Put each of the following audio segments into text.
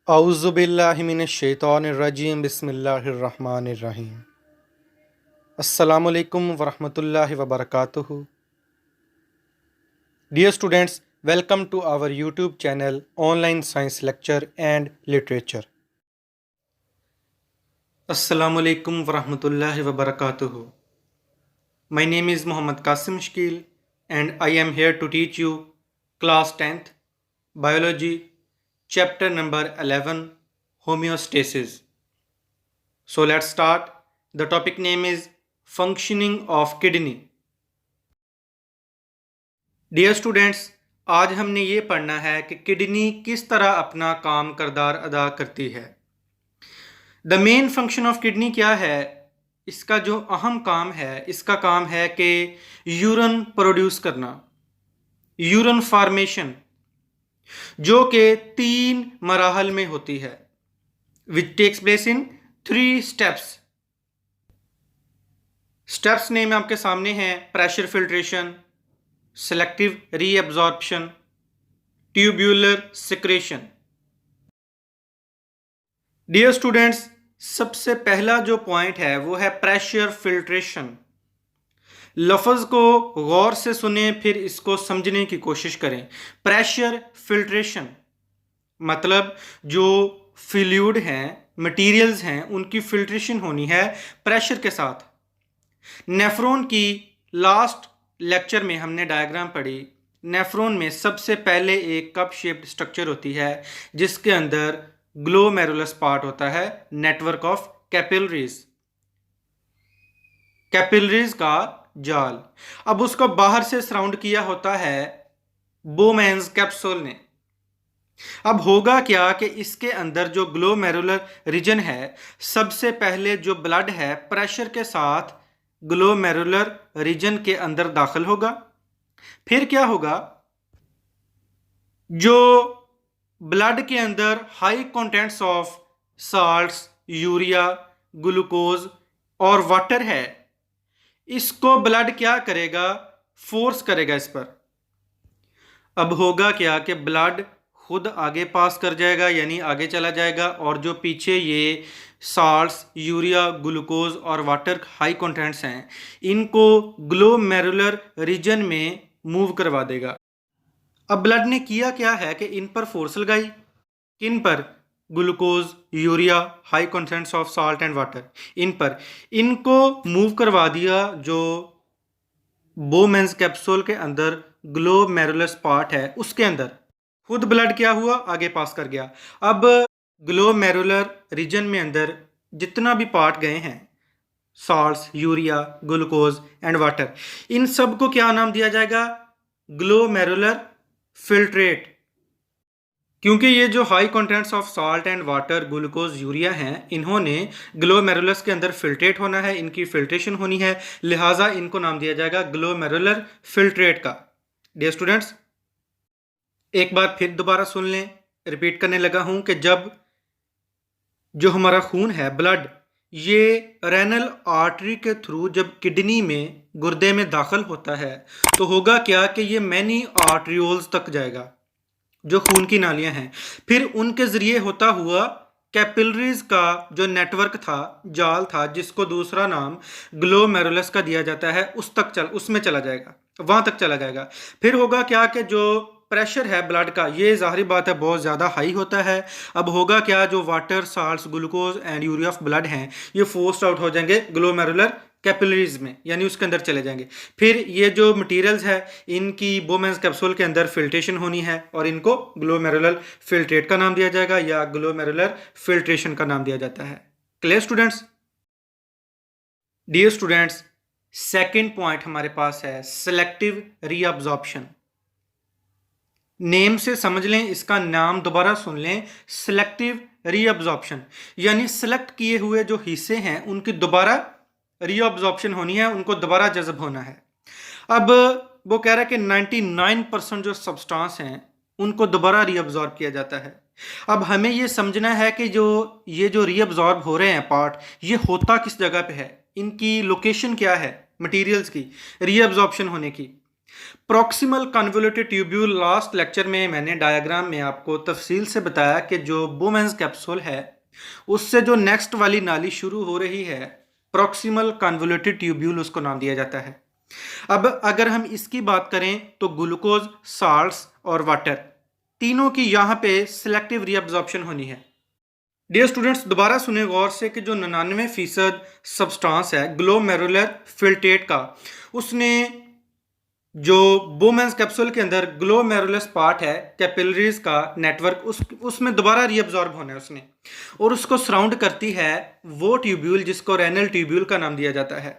औज़ुबिल्लाहिमिनश्शैतानिर्रजीम बिस्मिल्लाहिर्रहमानिर्रहीम। अस्सलामुअलैकुम वरहमतुल्लाहि वबरकातुहू। Dear students, welcome to our YouTube channel Online Science Lecture and Literature. Assalamualaikum warahmatullahi wabarakatuh. My name is Muhammad Qasim Shkil and I am here to teach you class 10th Biology chapter number 11 Homeostasis. So let's start. The topic name is functioning of kidney. Dear students, आज हमने ये पढ़ना है कि kidney किस तरह अपना काम करदार अदा करती है। The main function of kidney क्या है? इसका जो अहम काम है, इसका काम है कि यूरिन प्रोड्यूस करना, यूरिन फॉर्मेशन, जो कि 3 मराहल में होती है, which takes place in 3 steps. Steps name आपके सामने हैं: pressure filtration, selective reabsorption, tubular secretion. Dear students, सबसे पहला जो पॉइंट है वो है प्रेशर फिल्ट्रेशन। लफ्ज़ को गौर से सुने, फिर इसको समझने की कोशिश करें। प्रेशर फिल्ट्रेशन मतलब जो फ्लूइड हैं, मटेरियल्स हैं, उनकी फिल्ट्रेशन होनी है प्रेशर के साथ। नेफ्रॉन की लास्ट लेक्चर में हमने डायग्राम पढ़ी। नेफ्रॉन में सबसे पहले एक कप शेप्ड स्ट्रक्चर होती है जिसके अंदर ग्लोमेरुलस पार्ट होता है, नेटवर्क ऑफ कैपिलरीज, कैपिलरीज का जाल। अब उसको बाहर से सराउंड किया होता है बोमेन्स कैप्सूल ने। अब होगा क्या कि इसके अंदर जो ग्लोमेरुलर रीजन है, सबसे पहले जो ब्लड है प्रेशर के साथ ग्लोमेरुलर रीजन के अंदर दाखिल होगा। फिर क्या होगा, जो ब्लड के अंदर high contents of salts, urea, glucose और वाटर है, इसको ब्लड क्या करेगा, फोर्स करेगा इस पर। अब होगा क्या कि ब्लड खुद आगे पास कर जाएगा, यानी आगे चला जाएगा, और जो पीछे ये साल्ट्स, यूरिया, ग्लूकोज और वाटर हाई कंटेंट्स हैं, इनको ग्लोमेरुलर रीजन में मूव करवा देगा। अब ब्लड ने किया क्या है कि इन पर फोर्स लगाई। किन पर? Glucose, urea, high contents of salt and water, इन पर। इनको मूव करवा दिया जो बोमेन्स कैप्सूल के अंदर ग्लोमेरुलस पार्ट है, उसके अंदर खुद ब्लड क्या हुआ, आगे पास कर गया। अब ग्लोमेरुलर रीजन में अंदर जितना भी पार्ट गए हैं, salts, urea, glucose and water, इन सब को क्या नाम दिया जाएगा? Glomerular filtrate. क्योंकि ये जो high contents of salt and water, glucose, urea हैं, इन्होंने ग्लोमेरुलस के अंदर फिल्ट्रेट होना है, इनकी फिल्ट्रेशन होनी है, लिहाजा इनको नाम दिया जाएगा ग्लोमेरुलर फिल्ट्रेट का। डियर स्टूडेंट्स, एक बार फिर दोबारा सुन लें, रिपीट करने लगा हूं कि जब जो हमारा खून है, ब्लड, ये रेनल आर्टरी के थ्रू जब किडनी में, गुर्दे में दाखिल होता है, तो होगा क्या कि ये मैनी आर्ट्रियोल्स तक जाएगा, जो खून की नालियां हैं। फिर उनके जरिए होता हुआ कैपिलरीज का जो नेटवर्क था, जाल था, जिसको दूसरा नाम ग्लोमेरुलस का दिया जाता है, उसमें चला जाएगा, वहां तक चला जाएगा। फिर होगा क्या कि जो प्रेशर है ब्लड का, ये जाहिर बात है बहुत ज़्यादा हाई होता है। अब होगा क्या, जो water, salts, glucose and urea of blood हैं, ये फोर्स्ड आउट हो जाएंगे ग्लोमेरुलर कैपिलरीज में, यानी उसके अंदर चले जाएंगे। फिर ये जो मटेरियल्स है, इनकी बोमेन्स कैप्सूल के अंदर फिल्ट्रेशन होनी है, और इनको ग्लोमेरुलर फिल्ट्रेट का नाम दिया जाएगा या ग्लोमेरुलर फिल्ट्रेशन का नाम दिया जाता है। Clear students? Dear students, second point हमारे पास है सेलेक्टिव रीअब्जॉर्प्शन। नेम से समझ लें, इसका नाम दोबारा सुन लें, सिलेक्टिव रीअब्जॉर्प्शन, यानी सिलेक्ट किए हुए जो हिस्से हैं उनकी दोबारा रीअब्जॉर्प्शन होनी है, उनको दोबारा जज़ब होना है। अब वो कह रहा है कि 99% जो सब्सटेंस हैं उनको दोबारा रीअब्जॉर्ब किया जाता है। अब हमें ये समझना है कि ये जो रीअब्जॉर्ब हो रहे हैं पार्ट, ये होता किस जगह पे है, इनकी लोकेशन क्या है मटेरियल्स की रीअब्जॉर्प्शन होने की। Proximal convoluted tubule, last lecture में मैंने डायग्राम में आपको तफसील से बताया कि जो बोमेंस कैप्सूल है उससे जो नेक्स्ट वाली नाली शुरू हो रही है प्रॉक्सिमल कन्वोल्यूटेड ट्यूब्यूल, उसको नाम दिया जाता है। अब अगर हम इसकी बात करें तो ग्लूकोज, साल्ट्स और वाटर तीनों की यहाँ पे सिलेक्टिव रीअब्जॉर्प्शन होनी है। डियर स्टूडेंट्स, दोबारा सुने गौर से कि जो 99% सब्सटेंस है ग्लोमेरुलर फिल्ट्रेट का, उसने जो बोमेंस कैप्सूल के अंदर ग्लोमेरुलस पार्ट है कैपिलरीज का नेटवर्क, उसमें दोबारा रीअब्जॉर्ब होना है उसने, और उसको सराउंड करती है वो ट्यूब्यूल जिसको रेनल ट्यूब्यूल का नाम दिया जाता है।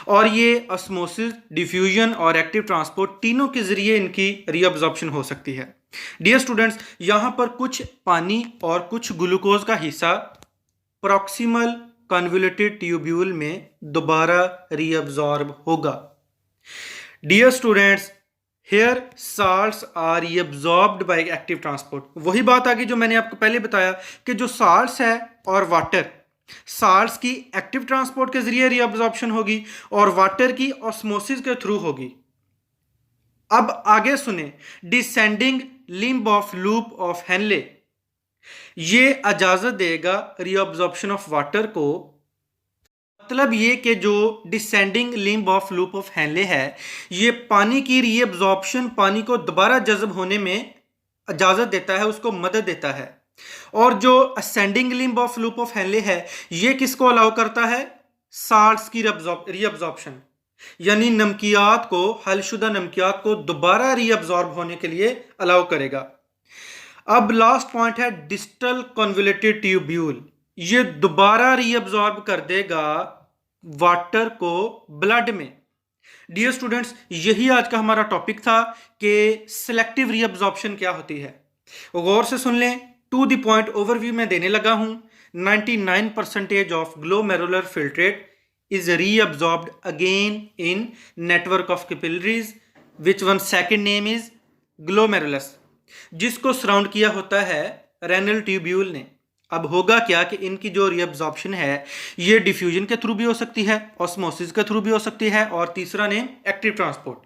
और ये ऑस्मोसिस, डिफ्यूजन और एक्टिव ट्रांसपोर्ट तीनों के जरिए इनकी रीअब्जॉर्प्शन हो सकती है। डियर स्टूडेंट्स, यहाँ पर कुछ पानी और कुछ ग्लूकोज का हिस्सा प्रॉक्सिमल कन्वोल्यूटेड ट्यूब्यूल में दोबारा रीअब्जॉर्ब होगा। Dear students, here salts are reabsorbed by active transport. वही बात आ गई जो मैंने आपको पहले बताया कि जो साल्ट्स है और वाटर, साल्ट्स की एक्टिव ट्रांसपोर्ट के जरिए रीअब्जॉर्प्शन होगी और वाटर की ऑस्मोसिस के थ्रू होगी। अब आगे सुने, descending limb of loop of Henle, ये इजाजत देगा रीअब्जॉर्प्शन ऑफ वाटर को। मतलब ये कि जो descending limb of loop of Henle है, ये पानी की रीअब्जॉर्प्शन, पानी को दोबारा जज्ब होने में इजाजत देता है, उसको मदद देता है। और जो ascending limb of loop of Henle है, ये किसको अलाउ करता है? साल्ट्स की रीअब्जॉर्प्शन, यानी नमकियात को, हलशुदा नमकियात को दोबारा रीअब्जॉर्ब होने के लिए अलाउ करेगा। अब लास्ट पॉइंट है डिस्टल कन्वोल्यूटेड ट्यूब्यूल, ये दोबारा रीअब्जॉर्ब कर देगा वाटर को ब्लड में। डियर स्टूडेंट्स, यही आज का हमारा टॉपिक था कि सिलेक्टिव रीअब्जॉर्प्शन क्या होती है। गौर से सुन लें, टू द पॉइंट ओवरव्यू में देने लगा हूं। 99% of glomerular filtrate is reabsorbed again in network of capillaries, which one second name is glomerulus, जिसको सराउंड किया होता है रेनल ट्यूब्यूल ने। अब होगा क्या कि इनकी जो रीअब्जॉर्प्शन है ये डिफ्यूजन के थ्रू भी हो सकती है, ऑस्मोसिस के थ्रू भी हो सकती है, और तीसरा नेम एक्टिव ट्रांसपोर्ट,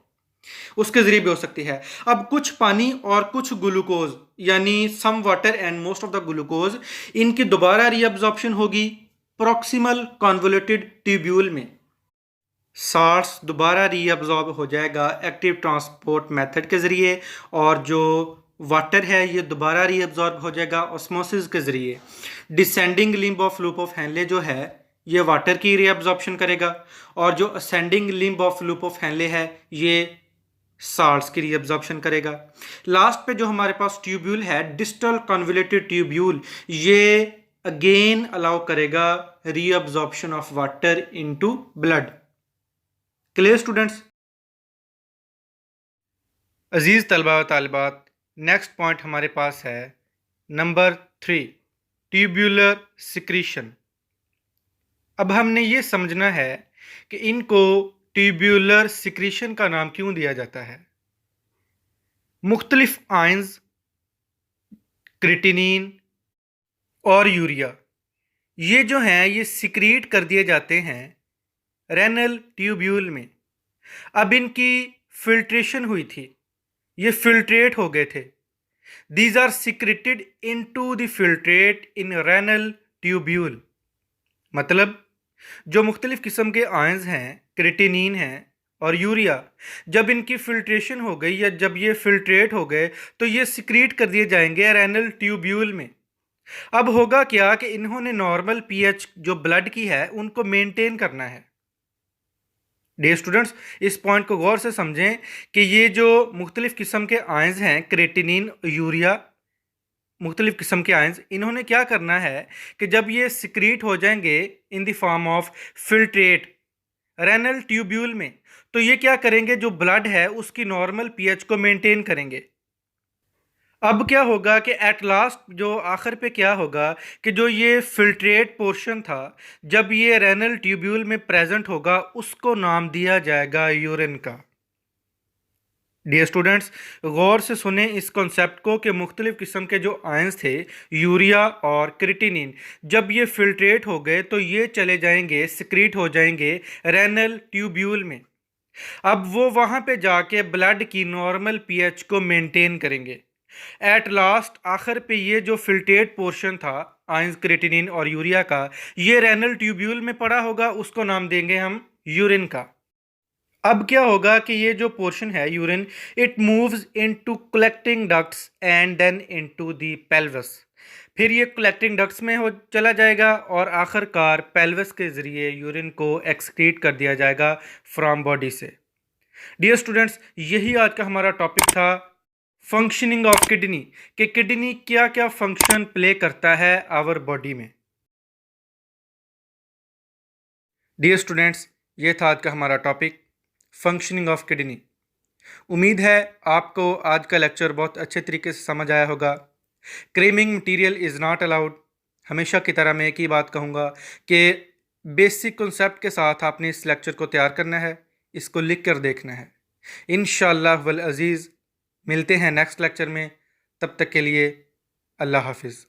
उसके जरिए भी हो सकती है। अब कुछ पानी और कुछ ग्लूकोज, यानी some water and most of the glucose, इनकी दोबारा रीअब्जॉर्प्शन होगी प्रॉक्सिमल कन्वोल्यूटेड ट्यूब्यूल में। साल्ट्स दोबारा रीअब्जॉर्ब हो जाएगा एक्टिव ट्रांसपोर्ट मेथड के जरिए, और जो वाटर है ये दोबारा रीअब्जॉर्ब हो जाएगा ऑस्मोसिस के जरिए। Descending limb of loop of Henle जो है ये वाटर की रीअब्जॉर्प्शन करेगा, और जो ascending limb of loop of Henle है ये साल्ट्स की रीअब्जॉर्प्शन करेगा। लास्ट पे जो हमारे पास ट्यूब्यूल है डिस्टल कन्वोल्यूटेड ट्यूब्यूल, ये अगेन अलाउ करेगा reabsorption of water into blood. Clear students? अजीज तलबा व तालिबात, नेक्स्ट पॉइंट हमारे पास है नंबर 3, ट्यूब्यूलर सिक्रीशन। अब हमने ये समझना है कि इनको ट्यूब्यूलर सिक्रीशन का नाम क्यों दिया जाता है। मुख्तलिफ आयंस, क्रिटिनिन और यूरिया, ये जो हैं ये सिक्रीट कर दिए जाते हैं रेनल ट्यूब्यूल में। अब इनकी फिल्ट्रेशन हुई थी, ये फिल्ट्रेट हो गए थे। These are secreted into the filtrate in renal tubule. मतलब जो मुख्तलिफ किस्म के आयंस हैं, क्रिटिनिन हैं और यूरिया, जब इनकी फिल्ट्रेशन हो गई या जब ये फिल्ट्रेट हो गए तो ये सिक्रीट कर दिए जाएंगे रेनल ट्यूब्यूल में। अब होगा क्या कि इन्होंने नॉर्मल पीएच जो ब्लड की है उनको मेंटेन करना है। डियर स्टूडेंट्स, इस पॉइंट को गौर से समझें कि ये जो मुख्तलिफ किस्म के आयंस हैं, क्रेटिनिन, यूरिया, मुख्तलिफ किस्म के आयंस, इन्होंने क्या करना है कि जब ये सिक्रीट हो जाएंगे in the form of filtrate renal tubule में, तो ये क्या करेंगे, जो ब्लड है उसकी नॉर्मल पीएच को मेंटेन करेंगे। अब क्या होगा कि एट लास्ट जो आखिर पे क्या होगा कि जो ये फिल्ट्रेट पोर्शन था, जब ये रेनल ट्यूब्यूल में प्रेजेंट होगा उसको नाम दिया जाएगा यूरिन का। डियर स्टूडेंट्स, गौर से सुने इस कॉन्सेप्ट को कि मुख्तलिफ किस्म के जो आयंस थे, यूरिया और क्रिटिनिन, जब ये फिल्ट्रेट हो गए तो ये चले जाएंगे, सिक्रीट हो जाएंगे रेनल ट्यूब्यूल में। अब वो वहाँ पे जाके ब्लड की नॉर्मल पीएच को मेंटेन करेंगे। एट लास्ट आखिर पे ये जो फिल्ट्रेट पोर्शन था आयंस, क्रेटिनिन और यूरिया का, ये रेनल ट्यूब्यूल में पड़ा होगा, उसको नाम देंगे हम यूरिन का। अब क्या होगा कि ये जो पोर्शन है urine, it moves into collecting ducts and then into the pelvis. फिर ये कलेक्टिंग डक्ट्स में हो चला जाएगा और आखिरकार पेल्विस के ज़रिए यूरिन को एक्सक्रीट कर दिया जाएगा फ्रॉम बॉडी से। डियर स्टूडेंट्स, यही आज का हमारा टॉपिक था, फंक्शनिंग ऑफ किडनी, कि किडनी क्या क्या फंक्शन प्ले करता है आवर बॉडी में। डियर स्टूडेंट्स, ये था आज का हमारा टॉपिक, फंक्शनिंग ऑफ किडनी। उम्मीद है आपको आज का लेक्चर बहुत अच्छे तरीके से समझ आया होगा। क्रेमिंग मटेरियल इज़ नॉट अलाउड। हमेशा की तरह मैं एक ही बात कहूँगा कि बेसिक कॉन्सेप्ट के साथ आपने इस लेक्चर को तैयार करना है, इसको लिख कर देखना है। इंशाअल्लाह वल अज़ीज़ मिलते हैं नेक्स्ट लेक्चर में। तब तक के लिए अल्लाह हाफिज़।